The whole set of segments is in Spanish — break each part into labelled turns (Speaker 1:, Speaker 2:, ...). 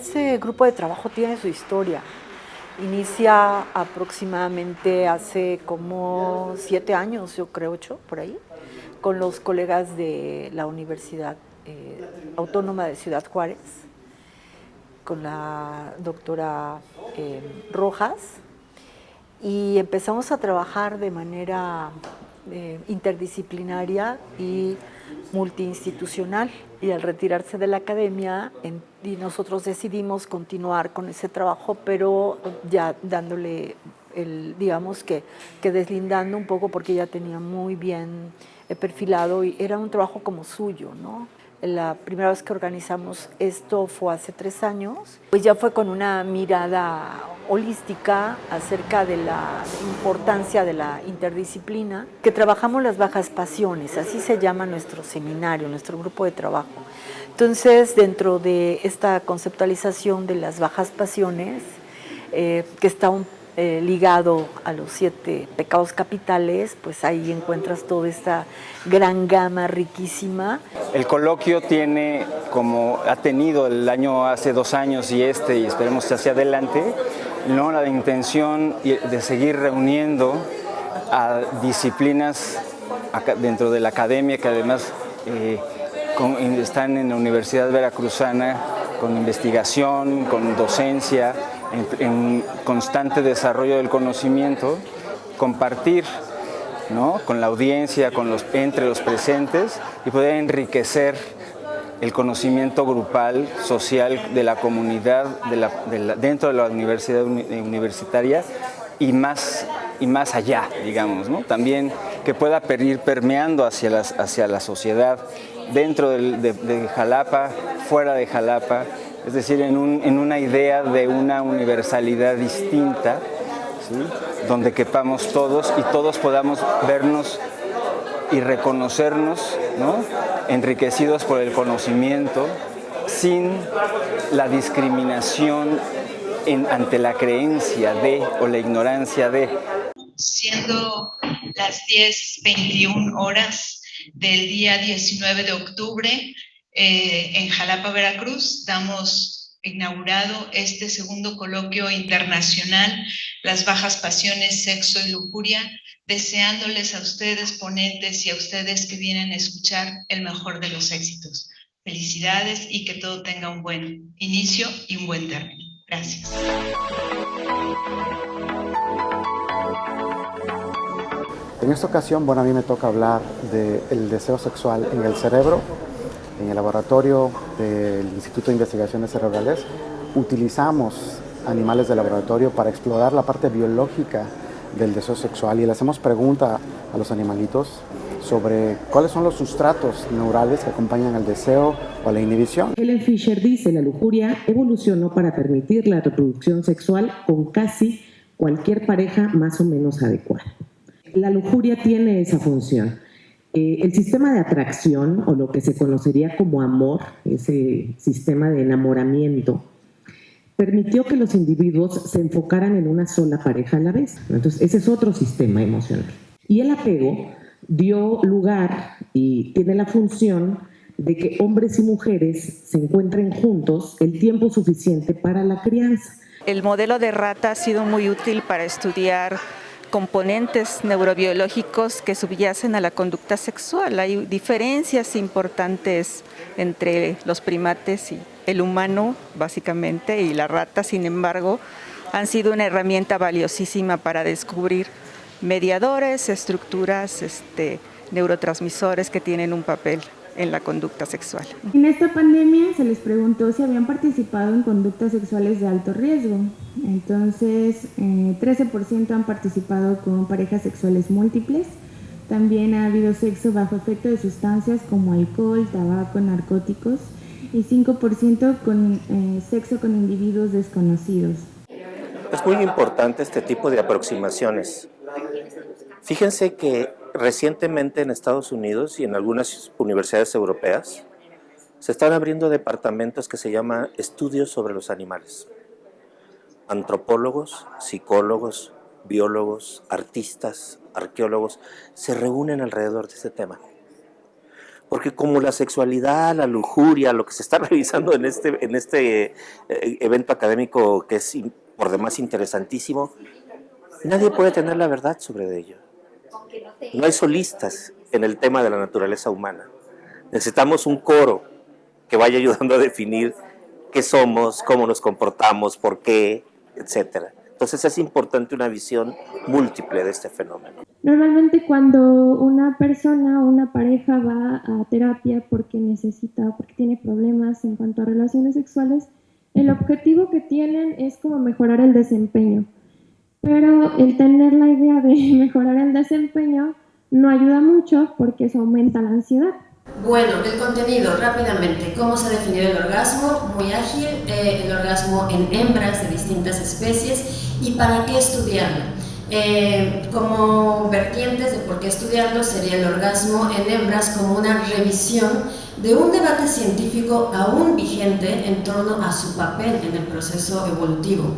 Speaker 1: ese grupo de trabajo tiene su historia. Inicia aproximadamente hace como 7 años, yo creo, 8, por ahí, con los colegas de la Universidad Autónoma de Ciudad Juárez, con la doctora Rojas, y empezamos a trabajar de manera interdisciplinaria y multiinstitucional. Y al retirarse de la academia, y nosotros decidimos continuar con ese trabajo, pero ya dándole, digamos que deslindando un poco, porque ya tenía muy bien perfilado y era un trabajo como suyo, ¿no? La primera vez que organizamos esto fue hace 3 años, pues ya fue con una mirada holística acerca de la importancia de la interdisciplina, que trabajamos las bajas pasiones, así se llama nuestro seminario, nuestro grupo de trabajo. Entonces, dentro de esta conceptualización de las bajas pasiones, que está ligado a los 7 pecados capitales, pues ahí encuentras toda esta gran gama riquísima.
Speaker 2: El coloquio ha tenido el año hace 2 años y esperemos que hacia adelante, ¿no? La intención de seguir reuniendo a disciplinas dentro de la academia que además están en la Universidad Veracruzana con investigación, con docencia, en constante desarrollo del conocimiento, compartir, ¿no?, con la audiencia, entre los presentes, y poder enriquecer el conocimiento grupal, social de la comunidad dentro de la universidad universitaria y más allá, digamos, ¿no? También que pueda ir permeando hacia la sociedad dentro de Jalapa, fuera de Jalapa, es decir, en una idea de una universalidad distinta, ¿sí?, donde quepamos todos y todos podamos vernos y reconocernos, ¿no?, enriquecidos por el conocimiento, sin la discriminación ante la creencia o la ignorancia de.
Speaker 3: Siendo las 10:21 horas del día 19 de octubre, en Jalapa, Veracruz, damos inaugurado este segundo coloquio internacional, Las bajas pasiones, sexo y lujuria, deseándoles a ustedes ponentes y a ustedes que vienen a escuchar el mejor de los éxitos. Felicidades y que todo tenga un buen inicio y un buen término. Gracias.
Speaker 4: En esta ocasión, a mí me toca hablar del deseo sexual en el cerebro. En el laboratorio del Instituto de Investigaciones Cerebrales utilizamos animales de laboratorio para explorar la parte biológica del deseo sexual y le hacemos preguntas a los animalitos sobre cuáles son los sustratos neurales que acompañan al deseo o la inhibición.
Speaker 5: Helen Fisher dice: la lujuria evolucionó para permitir la reproducción sexual con casi cualquier pareja más o menos adecuada. La lujuria tiene esa función. El sistema de atracción, o lo que se conocería como amor, ese sistema de enamoramiento, permitió que los individuos se enfocaran en una sola pareja a la vez. Entonces, ese es otro sistema emocional. Y el apego dio lugar y tiene la función de que hombres y mujeres se encuentren juntos el tiempo suficiente para la crianza.
Speaker 6: El modelo de rata ha sido muy útil para estudiar componentes neurobiológicos que subyacen a la conducta sexual. Hay diferencias importantes entre los primates y el humano, básicamente, y la rata, sin embargo, han sido una herramienta valiosísima para descubrir mediadores, estructuras, neurotransmisores que tienen un papel en la conducta sexual.
Speaker 7: En esta pandemia se les preguntó si habían participado en conductas sexuales de alto riesgo. Entonces, 13% han participado con parejas sexuales múltiples. También ha habido sexo bajo efecto de sustancias como alcohol, tabaco, narcóticos, y 5% con sexo con individuos desconocidos.
Speaker 8: Es muy importante este tipo de aproximaciones. Fíjense que recientemente en Estados Unidos y en algunas universidades europeas se están abriendo departamentos que se llaman estudios sobre los animales. Antropólogos, psicólogos, biólogos, artistas, arqueólogos se reúnen alrededor de este tema. porque como la sexualidad, la lujuria, lo que se está revisando en este evento académico que es por demás interesantísimo, nadie puede tener la verdad sobre ello. No hay solistas en el tema de la naturaleza humana. Necesitamos un coro que vaya ayudando a definir qué somos, cómo nos comportamos, por qué, etcétera. Entonces es importante una visión múltiple de este fenómeno.
Speaker 7: Normalmente cuando una persona o una pareja va a terapia porque necesita, porque tiene problemas en cuanto a relaciones sexuales, el objetivo que tienen es como mejorar el desempeño. Pero el tener la idea de mejorar el desempeño no ayuda mucho porque eso aumenta la ansiedad.
Speaker 9: Bueno, el contenido, rápidamente. ¿Cómo se ha definido el orgasmo? Muy ágil, el orgasmo en hembras de distintas especies y para qué estudiarlo. Como vertientes de por qué estudiarlo sería el orgasmo en hembras como una revisión de un debate científico aún vigente en torno a su papel en el proceso evolutivo.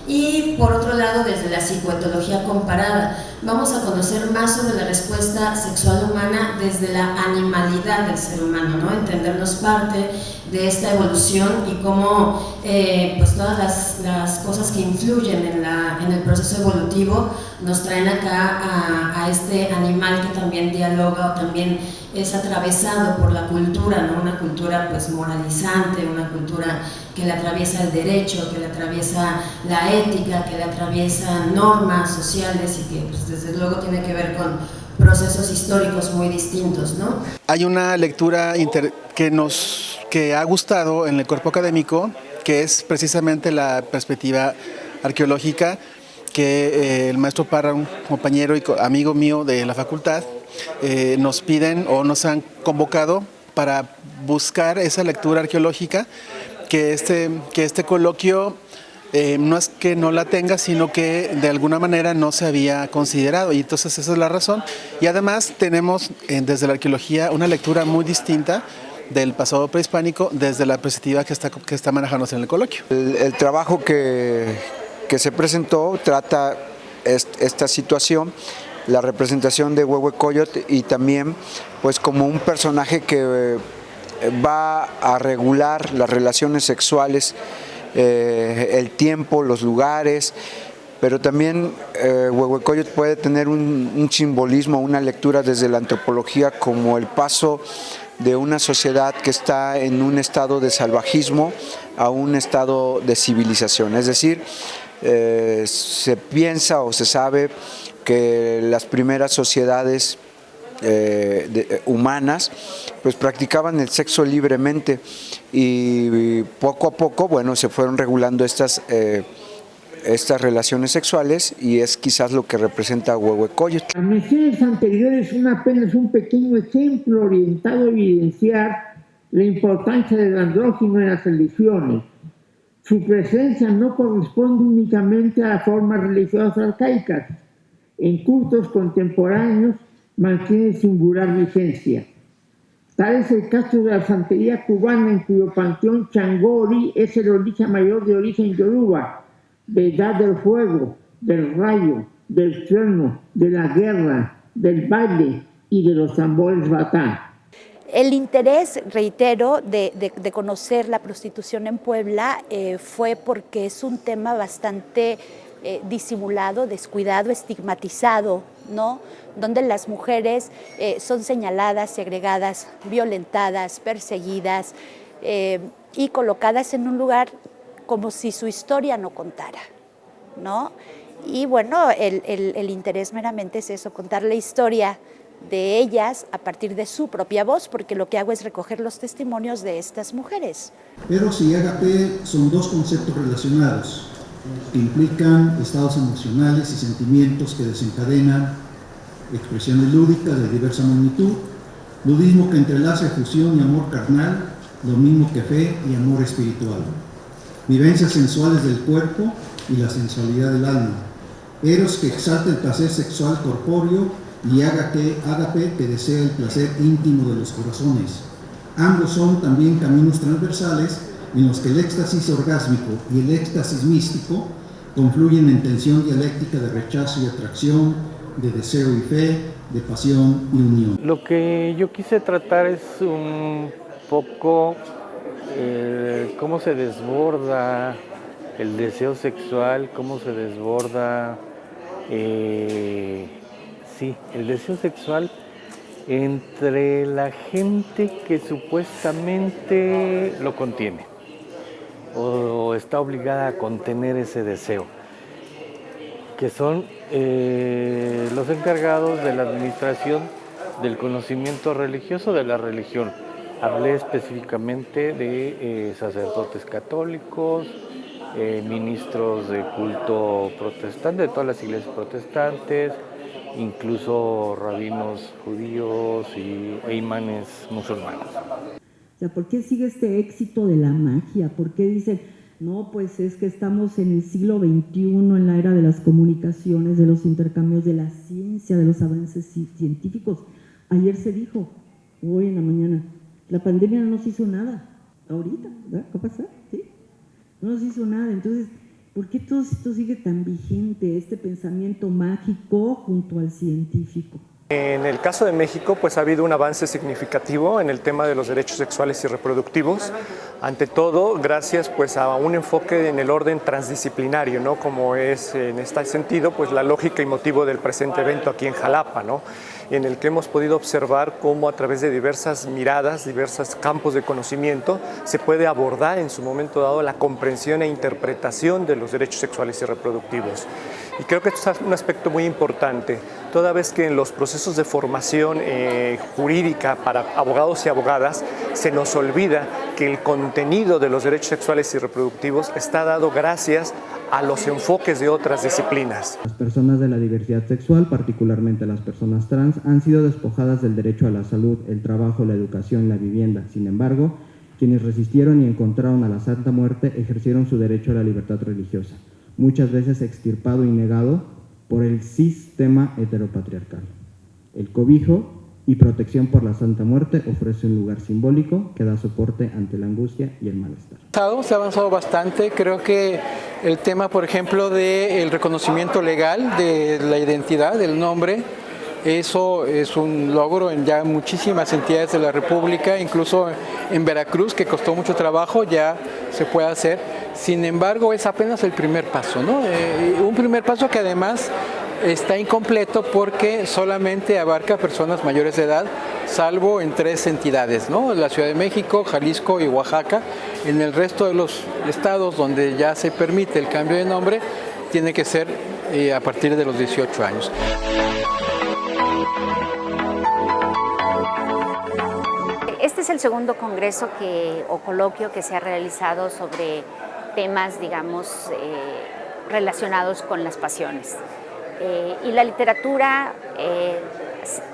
Speaker 9: Y por otro lado, desde la psicoetología comparada, vamos a conocer más sobre la respuesta sexual humana desde la animalidad del ser humano, ¿no? Entendernos parte de esta evolución y cómo pues todas las cosas que influyen en el proceso evolutivo nos traen acá a este animal que también dialoga o también es atravesado por la cultura, ¿no? Una cultura pues moralizante, una cultura que le atraviesa el derecho, que le atraviesa la ética, que le atraviesa normas sociales y que pues, desde luego tiene que ver con procesos históricos muy distintos, ¿no?
Speaker 10: Hay una lectura que ha gustado en el cuerpo académico, que es precisamente la perspectiva arqueológica que el maestro Parra, un compañero y amigo mío de la facultad, nos piden o nos han convocado para buscar esa lectura arqueológica, que este coloquio no es que no la tenga, sino que de alguna manera no se había considerado, y entonces esa es la razón. Y además tenemos desde la arqueología una lectura muy distinta del pasado prehispánico desde la perspectiva que está manejándose en el coloquio.
Speaker 11: El trabajo que se presentó trata esta situación, la representación de Huehuecoyotl, y también pues como un personaje que va a regular las relaciones sexuales, el tiempo, los lugares, pero también Huehuecoyotl puede tener un simbolismo, una lectura desde la antropología como el paso de una sociedad que está en un estado de salvajismo a un estado de civilización. Es decir, se piensa o se sabe que las primeras sociedades humanas pues practicaban el sexo libremente y poco a poco, bueno, se fueron regulando estas relaciones sexuales, y es quizás lo que representa Huehuecoyotl.
Speaker 12: Las menciones anteriores son apenas un pequeño ejemplo orientado a evidenciar la importancia del andrógino en las religiones. Su presencia no corresponde únicamente a formas religiosas arcaicas. En cultos contemporáneos mantiene singular vigencia. Tal es el caso de la santería cubana, en cuyo panteón Changori es el origen mayor de origen yoruba, deidad del fuego, del rayo, del trueno, de la guerra, del baile y de los tambores batá.
Speaker 13: El interés, reitero, de conocer la prostitución en Puebla fue porque es un tema bastante disimulado, descuidado, estigmatizado, ¿no? Donde las mujeres son señaladas, segregadas, violentadas, perseguidas y colocadas en un lugar como si su historia no contara, ¿no? Y bueno, el interés meramente es eso, contar la historia de ellas a partir de su propia voz, porque lo que hago es recoger los testimonios de estas mujeres.
Speaker 14: Eros y ágape son dos conceptos relacionados que implican estados emocionales y sentimientos que desencadenan expresiones lúdicas de diversa magnitud, ludismo que entrelaza fusión y amor carnal, lo mismo que fe y amor espiritual, vivencias sensuales del cuerpo y la sensualidad del alma, eros que exalta el placer sexual corpóreo y ágape que desea el placer íntimo de los corazones. Ambos son también caminos transversales en los que el éxtasis orgásmico y el éxtasis místico confluyen en tensión dialéctica de rechazo y atracción, de deseo y fe, de pasión y unión.
Speaker 15: Lo que yo quise tratar es un poco cómo se desborda el deseo sexual, cómo se desborda el deseo sexual entre la gente que supuestamente lo contiene o está obligada a contener ese deseo, que son los encargados de la administración del conocimiento religioso de la religión. Hablé específicamente de sacerdotes católicos, ministros de culto protestante, de todas las iglesias protestantes, incluso rabinos judíos e imanes musulmanes.
Speaker 16: O sea, ¿por qué sigue este éxito de la magia? ¿Por qué dicen, no, pues es que estamos en el siglo XXI, en la era de las comunicaciones, de los intercambios, de la ciencia, de los avances científicos? Ayer se dijo, hoy en la mañana, la pandemia no nos hizo nada. Ahorita, ¿verdad? ¿Qué pasa? ¿Sí? No nos hizo nada. Entonces, ¿por qué todo esto sigue tan vigente, este pensamiento mágico junto al científico?
Speaker 17: En el caso de México, pues ha habido un avance significativo en el tema de los derechos sexuales y reproductivos. Ante todo, gracias pues a un enfoque en el orden transdisciplinario, ¿no? Como es en este sentido, pues la lógica y motivo del presente evento aquí en Jalapa, ¿no? En el que hemos podido observar cómo a través de diversas miradas, diversos campos de conocimiento, se puede abordar en su momento dado la comprensión e interpretación de los derechos sexuales y reproductivos. Y creo que esto es un aspecto muy importante, toda vez que en los procesos de formación jurídica para abogados y abogadas se nos olvida que el contenido de los derechos sexuales y reproductivos está dado gracias a los enfoques de otras disciplinas.
Speaker 18: Las personas de la diversidad sexual, particularmente las personas trans, han sido despojadas del derecho a la salud, el trabajo, la educación, la vivienda. Sin embargo, quienes resistieron y encontraron a la Santa Muerte ejercieron su derecho a la libertad religiosa, muchas veces extirpado y negado por el sistema heteropatriarcal. El cobijo y protección por la Santa Muerte ofrece un lugar simbólico que da soporte ante la angustia y el malestar.
Speaker 19: Se ha avanzado bastante. Creo que el tema, por ejemplo, del reconocimiento legal de la identidad, del nombre, eso es un logro en ya muchísimas entidades de la República, incluso en Veracruz, que costó mucho trabajo, ya se puede hacer. Sin embargo, es apenas el primer paso, ¿no? Un primer paso que además está incompleto porque solamente abarca personas mayores de edad, salvo en 3 entidades, ¿no? La Ciudad de México, Jalisco y Oaxaca. En el resto de los estados donde ya se permite el cambio de nombre, tiene que ser a partir de los 18 años.
Speaker 20: Este es el segundo congreso o coloquio que se ha realizado sobre temas, digamos, relacionados con las pasiones. Y la literatura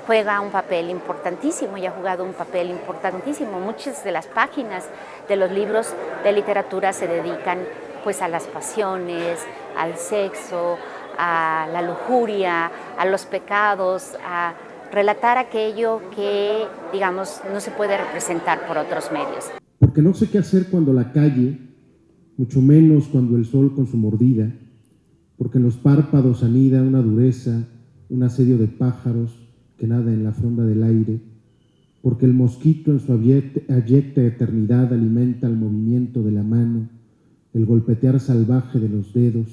Speaker 20: juega un papel importantísimo y ha jugado un papel importantísimo. Muchas de las páginas de los libros de literatura se dedican pues a las pasiones, al sexo, a la lujuria, a los pecados, a relatar aquello que, digamos, no se puede representar por otros medios.
Speaker 21: Porque no sé qué hacer cuando la calle, mucho menos cuando el sol con su mordida, porque en los párpados anida una dureza, un asedio de pájaros que nada en la fronda del aire, porque el mosquito en su abyecta eternidad alimenta el movimiento de la mano, el golpetear salvaje de los dedos,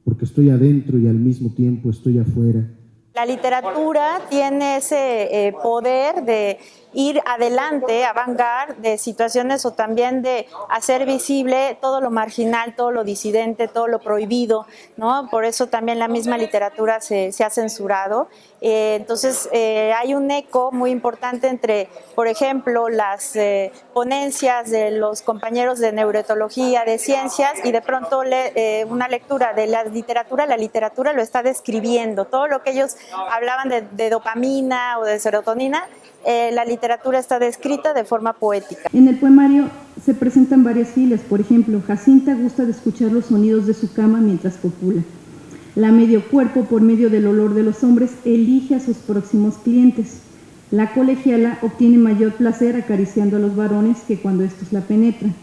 Speaker 21: porque estoy adentro y al mismo tiempo estoy afuera.
Speaker 22: La literatura tiene ese poder de ir adelante, avant-garde de situaciones o también de hacer visible todo lo marginal, todo lo disidente, todo lo prohibido, ¿no? Por eso también la misma literatura se ha censurado. Entonces hay un eco muy importante entre, por ejemplo, las ponencias de los compañeros de neuroetología, de ciencias, y de pronto una lectura de la literatura lo está describiendo. Todo lo que ellos hablaban de dopamina o de serotonina, la literatura está descrita de forma poética.
Speaker 7: En el poemario se presentan varias filas. Por ejemplo, Jacinta gusta de escuchar los sonidos de su cama mientras copula. La medio cuerpo, por medio del olor de los hombres, elige a sus próximos clientes. La colegiala obtiene mayor placer acariciando a los varones que cuando estos la penetran.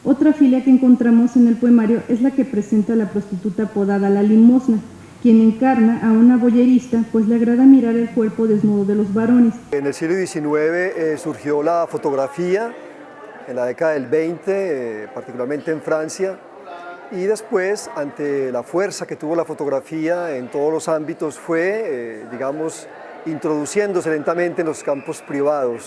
Speaker 7: Otra filia que encontramos en el poemario es la que presenta a la prostituta apodada La Limosna, quien encarna a una boyerista, pues le agrada mirar el cuerpo desnudo de los varones.
Speaker 1: En el siglo XIX surgió la fotografía, en la década del 20, particularmente en Francia, y después, ante la fuerza que tuvo la fotografía en todos los ámbitos, fue, digamos, introduciéndose lentamente en los campos privados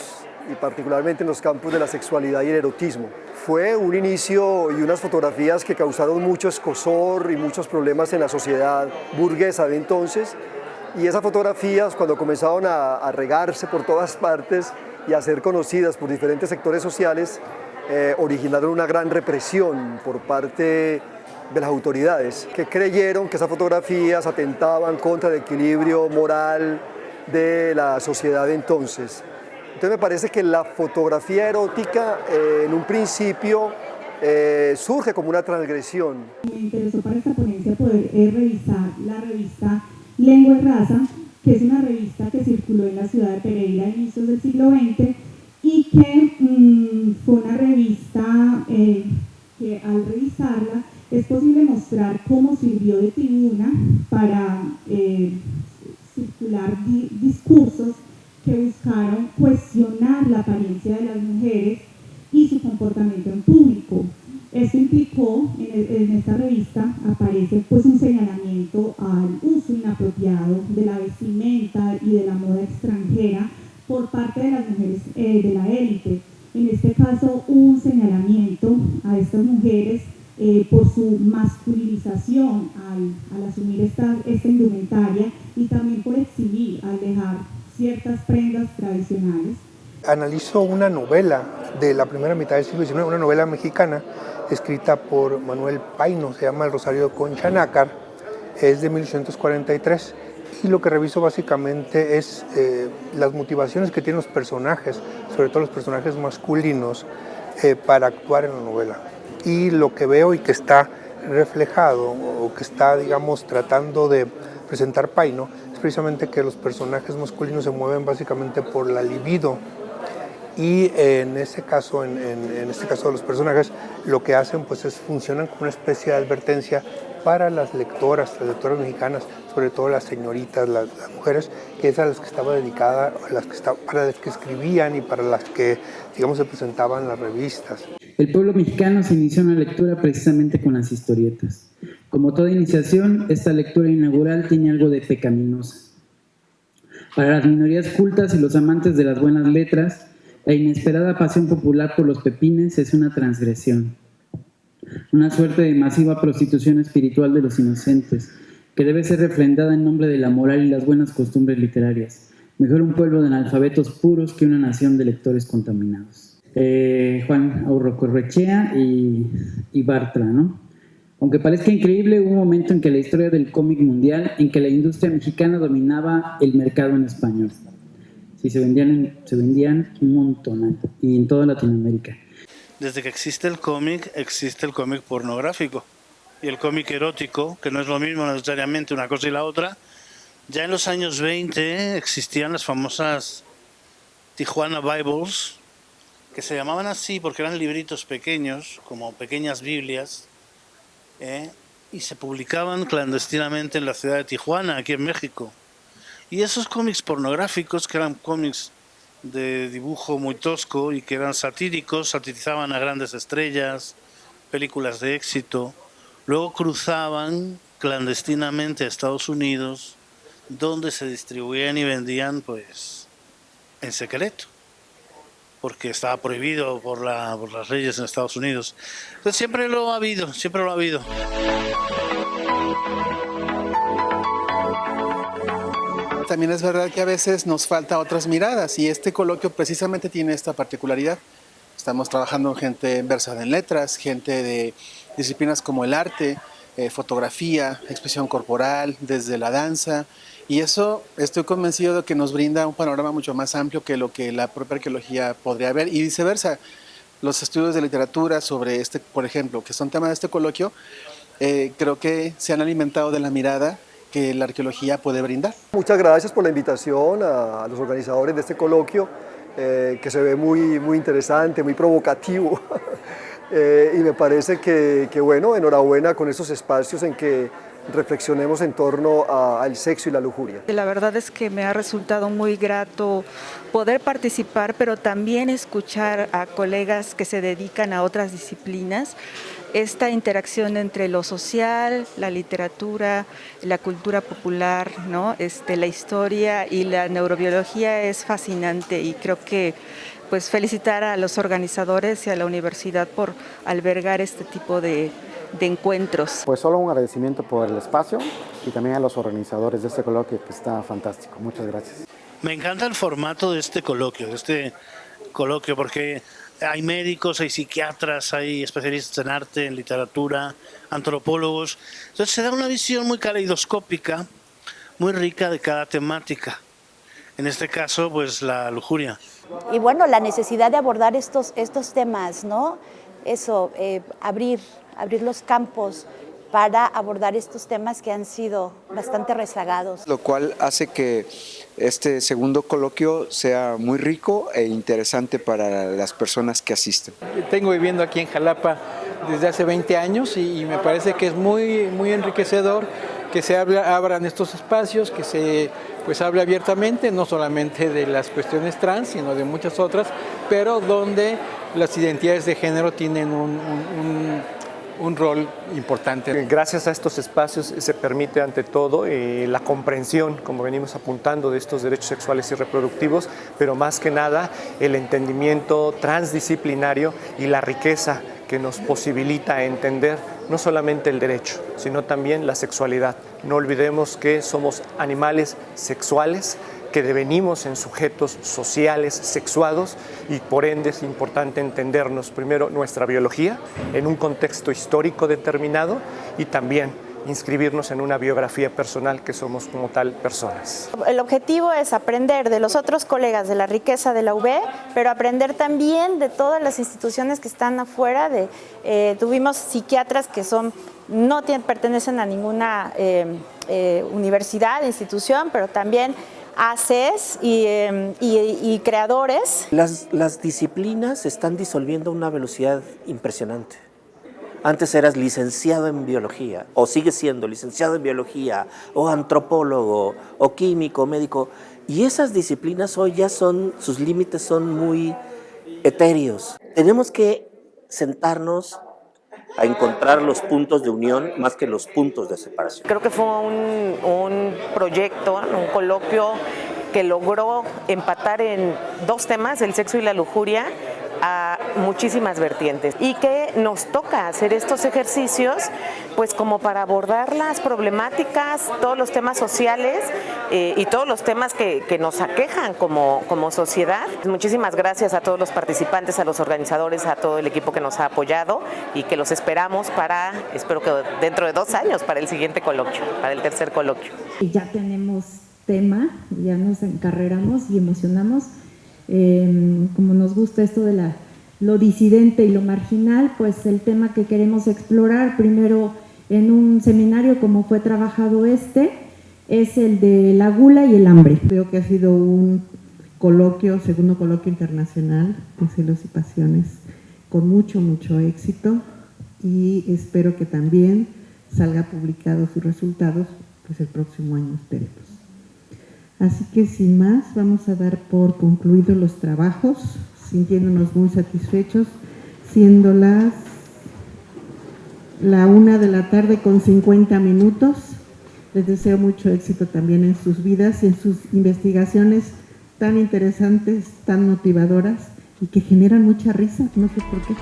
Speaker 1: y particularmente en los campos de la sexualidad y el erotismo. Fue un inicio y unas fotografías que causaron mucho escozor y muchos problemas en la sociedad burguesa de entonces, y esas fotografías, cuando comenzaron a regarse por todas partes y a ser conocidas por diferentes sectores sociales, originaron una gran represión por parte de las autoridades, que creyeron que esas fotografías atentaban contra el equilibrio moral de la sociedad de entonces. Entonces me parece que la fotografía erótica en un principio surge como una transgresión.
Speaker 7: Me interesó para esta ponencia poder revisar la revista Lengua y Raza, que es una revista que circuló en la ciudad de Pereira a inicios del siglo XX y que fue una revista que al revisarla es posible mostrar cómo sirvió de tribuna para circular discursos que buscaron cuestionar la apariencia de las mujeres y su comportamiento en público. Esto implicó, en esta revista aparece pues un señalamiento al uso inapropiado de la vestimenta y de la moda extranjera por parte de las mujeres de la élite. En este caso, un señalamiento a estas mujeres por su masculinización al asumir esta indumentaria y también por exhibir, al dejar ciertas prendas tradicionales.
Speaker 2: Analizo una novela de la primera mitad del siglo XIX, una novela mexicana escrita por Manuel Paino, se llama El Rosario de Concha Nácar, es de 1843, y lo que reviso básicamente es las motivaciones que tienen los personajes, sobre todo los personajes masculinos, para actuar en la novela. Y lo que veo y que está reflejado, o que está, digamos, tratando de presentar Paino, es precisamente que los personajes masculinos se mueven básicamente por la libido. Y en este caso, en este caso de los personajes, lo que hacen pues funcionan como una especie de advertencia para las lectoras mexicanas, sobre todo las señoritas, las mujeres, que es a las que estaba dedicada, para las que escribían y para las que, digamos, se presentaban las revistas.
Speaker 23: El pueblo mexicano se inició en la lectura precisamente con las historietas. Como toda iniciación, esta lectura inaugural tiene algo de pecaminosa. Para las minorías cultas y los amantes de las buenas letras, la inesperada pasión popular por los pepines es una transgresión, una suerte de masiva prostitución espiritual de los inocentes, que debe ser refrendada en nombre de la moral y las buenas costumbres literarias. Mejor un pueblo de analfabetos puros que una nación de lectores contaminados. Juan Aurrocorrechea y Bartra, ¿no? Aunque parezca increíble, hubo un momento en que la historia del cómic mundial, en que la industria mexicana dominaba el mercado en español. Sí, se vendían un montón, y en toda Latinoamérica.
Speaker 24: Desde que existe el cómic pornográfico y el cómic erótico, que no es lo mismo necesariamente una cosa y la otra. Ya en los años 20 existían las famosas Tijuana Bibles, que se llamaban así porque eran libritos pequeños, como pequeñas Biblias, y se publicaban clandestinamente en la ciudad de Tijuana, aquí en México. Y esos cómics pornográficos, que eran cómics de dibujo muy tosco y que eran satíricos, satirizaban a grandes estrellas, películas de éxito, luego cruzaban clandestinamente a Estados Unidos, donde se distribuían y vendían pues en secreto, porque estaba prohibido por las leyes en Estados Unidos. Entonces siempre lo ha habido, siempre lo ha habido.
Speaker 10: También es verdad que a veces nos falta otras miradas, y este coloquio precisamente tiene esta particularidad. Estamos trabajando con gente versada en letras, gente de disciplinas como el arte, fotografía, expresión corporal, desde la danza, y eso estoy convencido de que nos brinda un panorama mucho más amplio que lo que la propia arqueología podría ver, y viceversa. Los estudios de literatura sobre por ejemplo, que son tema de este coloquio, creo que se han alimentado de la mirada que la arqueología puede brindar. Muchas gracias por la invitación a los organizadores de este coloquio, que se ve muy interesante, muy provocativo. Y me parece que bueno, enhorabuena con estos espacios en que
Speaker 1: reflexionemos en torno al sexo y la lujuria.
Speaker 3: La verdad es que me ha resultado muy grato poder participar, pero también escuchar a colegas que se dedican a otras disciplinas. Esta interacción entre lo social, la literatura, la cultura popular, ¿no? La historia y la neurobiología es fascinante, y creo que pues felicitar a los organizadores y a la universidad por albergar este tipo de encuentros.
Speaker 4: Pues solo un agradecimiento por el espacio y también a los organizadores de este coloquio, que está fantástico. Muchas gracias.
Speaker 24: Me encanta el formato de este coloquio, porque hay médicos, hay psiquiatras, hay especialistas en arte, en literatura, antropólogos. Entonces se da una visión muy caleidoscópica, muy rica de cada temática. En este caso, pues la lujuria.
Speaker 13: Y bueno, la necesidad de abordar estos temas, ¿no? Eso, abrir los campos para abordar estos temas que han sido bastante rezagados.
Speaker 11: Lo cual hace que este segundo coloquio sea muy rico e interesante para las personas que asisten.
Speaker 19: Tengo viviendo aquí en Jalapa desde hace 20 años y me parece que es muy enriquecedor que se abran estos espacios, que se hable abiertamente, no solamente de las cuestiones trans, sino de muchas otras, pero donde las identidades de género tienen un rol importante.
Speaker 17: Gracias a estos espacios se permite ante todo la comprensión, como venimos apuntando, de estos derechos sexuales y reproductivos, pero más que nada el entendimiento transdisciplinario y la riqueza que nos posibilita entender no solamente el derecho, sino también la sexualidad. No olvidemos que somos animales sexuales, que devenimos en sujetos sociales sexuados, y por ende es importante entendernos primero nuestra biología en un contexto histórico determinado, y también inscribirnos en una biografía personal, que somos como tal personas.
Speaker 22: El objetivo es aprender de los otros colegas de la riqueza de la UB, pero aprender también de todas las instituciones que están afuera. Tuvimos psiquiatras que no pertenecen a ninguna universidad, institución, pero también ACES y creadores.
Speaker 8: Las disciplinas se están disolviendo a una velocidad impresionante. Antes eras licenciado en biología, o sigues siendo licenciado en biología, o antropólogo, o químico, médico, y esas disciplinas hoy ya sus límites son muy etéreos. Tenemos que sentarnos a encontrar los puntos de unión más que los puntos de separación.
Speaker 5: Creo que fue un proyecto, un coloquio que logró empatar en dos temas, el sexo y la lujuria, a muchísimas vertientes, y que nos toca hacer estos ejercicios pues como para abordar las problemáticas, todos los temas sociales y todos los temas que nos aquejan como sociedad. Muchísimas gracias a todos los participantes, a los organizadores, a todo el equipo que nos ha apoyado, y que los esperamos espero que dentro de 2 años, para el siguiente coloquio, para el tercer coloquio.
Speaker 7: Ya tenemos tema, ya nos encarreramos y emocionamos. Como nos gusta esto de lo disidente y lo marginal, pues el tema que queremos explorar primero en un seminario como fue trabajado es el de la gula y el hambre.
Speaker 16: Creo que ha sido un segundo coloquio internacional de celos y pasiones con mucho éxito, y espero que también salga publicado sus resultados pues el próximo año, esperemos. Así que sin más, vamos a dar por concluidos los trabajos, sintiéndonos muy satisfechos, siendo la 1:50 p.m. Les deseo mucho éxito también en sus vidas, en sus investigaciones tan interesantes, tan motivadoras y que generan mucha risa, no sé por qué.